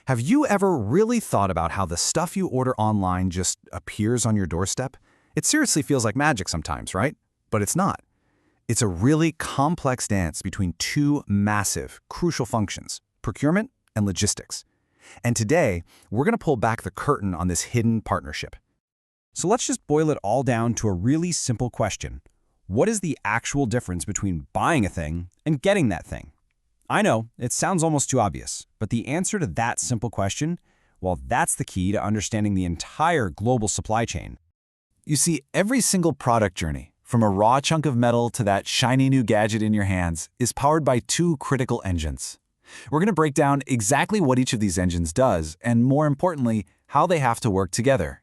Have you ever really thought about how the stuff you order online just appears on your doorstep? It seriously feels like magic sometimes, right? But it's not. It's a really complex dance between two massive, crucial functions, procurement and logistics. And today, we're going to pull back the curtain on this hidden partnership. So let's just boil it all down to a really simple question. What is the actual difference between buying a thing and getting that thing? I know, it sounds almost too obvious, but the answer to that simple question, well, that's the key to understanding the entire global supply chain. You see, every single product journey, from a raw chunk of metal to that shiny new gadget in your hands, is powered by two critical engines. We're going to break down exactly what each of these engines does, and more importantly, how they have to work together.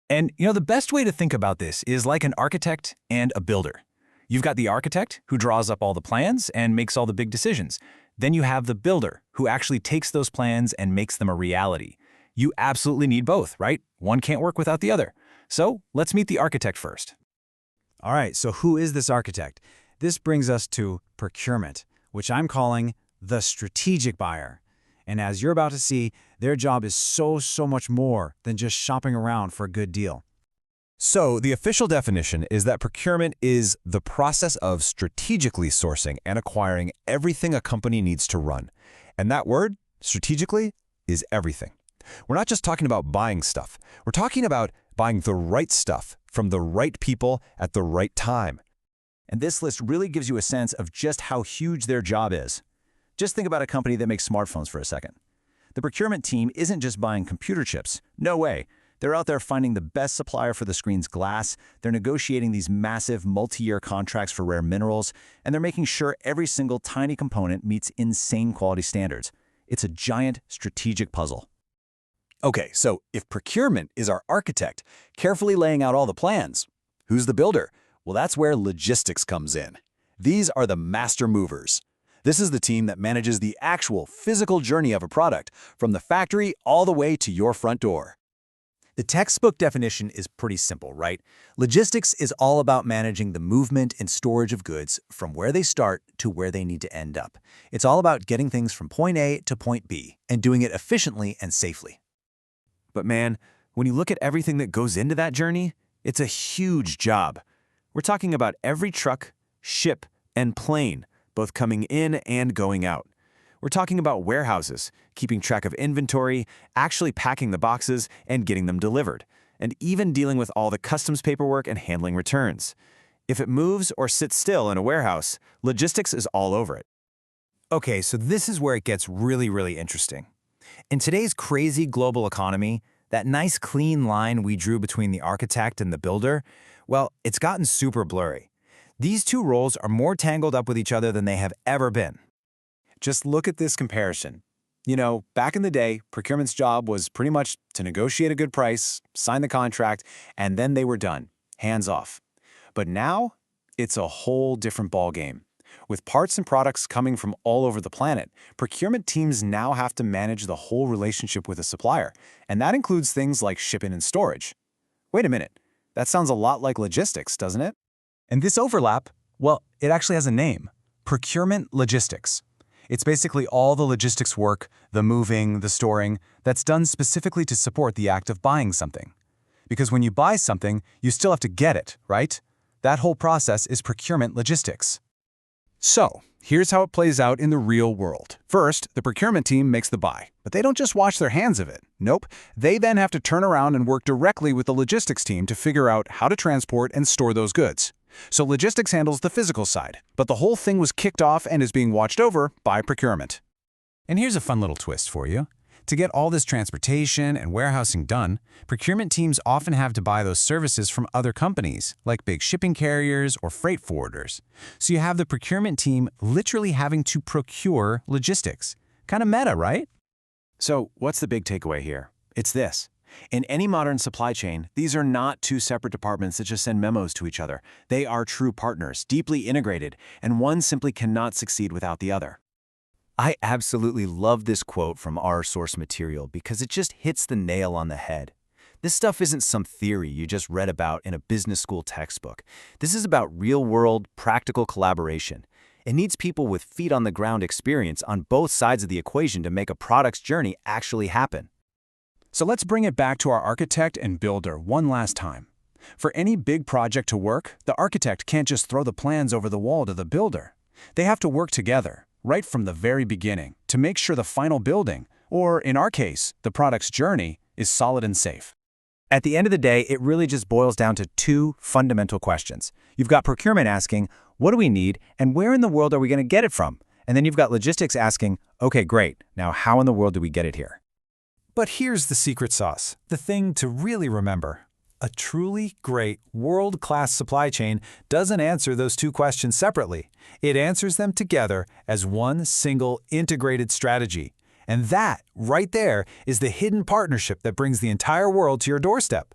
And the best way to think about this is like an architect and a builder. You've got the architect who draws up all the plans and makes all the big decisions. Then you have the builder who actually takes those plans and makes them a reality. You absolutely need both, right? One can't work without the other. So let's meet the architect first. All right, so who is this architect? This brings us to procurement, which I'm calling the strategic buyer. And as you're about to see, their job is so much more than just shopping around for a good deal. So the official definition is that procurement is the process of strategically sourcing and acquiring everything a company needs to run. And that word, strategically, is everything. We're not just talking about buying stuff. We're talking about buying the right stuff from the right people at the right time. And this list really gives you a sense of just how huge their job is. Just think about a company that makes smartphones for a second. The procurement team isn't just buying computer chips. No way. They're out there finding the best supplier for the screen's glass, they're negotiating these massive multi-year contracts for rare minerals, and they're making sure every single tiny component meets insane quality standards. It's a giant strategic puzzle. Okay, so if procurement is our architect, carefully laying out all the plans, who's the builder? Well, that's where logistics comes in. These are the master movers. This is the team that manages the actual physical journey of a product, from the factory all the way to your front door. The textbook definition is pretty simple, right? Logistics is all about managing the movement and storage of goods from where they start to where they need to end up. It's all about getting things from point A to point B and doing it efficiently and safely. But man, when you look at everything that goes into that journey, it's a huge job. We're talking about every truck, ship, and plane, both coming in and going out. We're talking about warehouses, keeping track of inventory, actually packing the boxes and getting them delivered, and even dealing with all the customs paperwork and handling returns. If it moves or sits still in a warehouse, logistics is all over it. Okay, so this is where it gets really interesting. In today's crazy global economy, that nice clean line we drew between the architect and the builder, well, it's gotten super blurry. These two roles are more tangled up with each other than they have ever been. Just look at this comparison. Back in the day, procurement's job was pretty much to negotiate a good price, sign the contract, and then they were done, hands off. But now, it's a whole different ballgame. With parts and products coming from all over the planet, procurement teams now have to manage the whole relationship with a supplier, and that includes things like shipping and storage. Wait a minute, that sounds a lot like logistics, doesn't it? And this overlap, well, it actually has a name: procurement logistics. It's basically all the logistics work, the moving, the storing, that's done specifically to support the act of buying something. Because when you buy something, you still have to get it, right? That whole process is procurement logistics. So, here's how it plays out in the real world. First, the procurement team makes the buy, but they don't just wash their hands of it. Nope, they then have to turn around and work directly with the logistics team to figure out how to transport and store those goods. So logistics handles the physical side, but the whole thing was kicked off and is being watched over by procurement. And here's a fun little twist for you. To get all this transportation and warehousing done, procurement teams often have to buy those services from other companies, like big shipping carriers or freight forwarders. So you have the procurement team literally having to procure logistics. Kind of meta, right? So what's the big takeaway here? It's this. In any modern supply chain, these are not two separate departments that just send memos to each other. They are true partners, deeply integrated, and one simply cannot succeed without the other. I absolutely love this quote from our source material because it just hits the nail on the head. This stuff isn't some theory you just read about in a business school textbook. This is about real-world, practical collaboration. It needs people with feet-on-the-ground experience on both sides of the equation to make a product's journey actually happen. So let's bring it back to our architect and builder one last time. For any big project to work, the architect can't just throw the plans over the wall to the builder. They have to work together, right from the very beginning, to make sure the final building, or in our case, the product's journey, is solid and safe. At the end of the day, it really just boils down to two fundamental questions. You've got procurement asking, what do we need, and where in the world are we going to get it from? And then you've got logistics asking, okay, great, now how in the world do we get it here? But here's the secret sauce, the thing to really remember. A truly great, world-class supply chain doesn't answer those two questions separately. It answers them together as one single integrated strategy. And that, right there, is the hidden partnership that brings the entire world to your doorstep.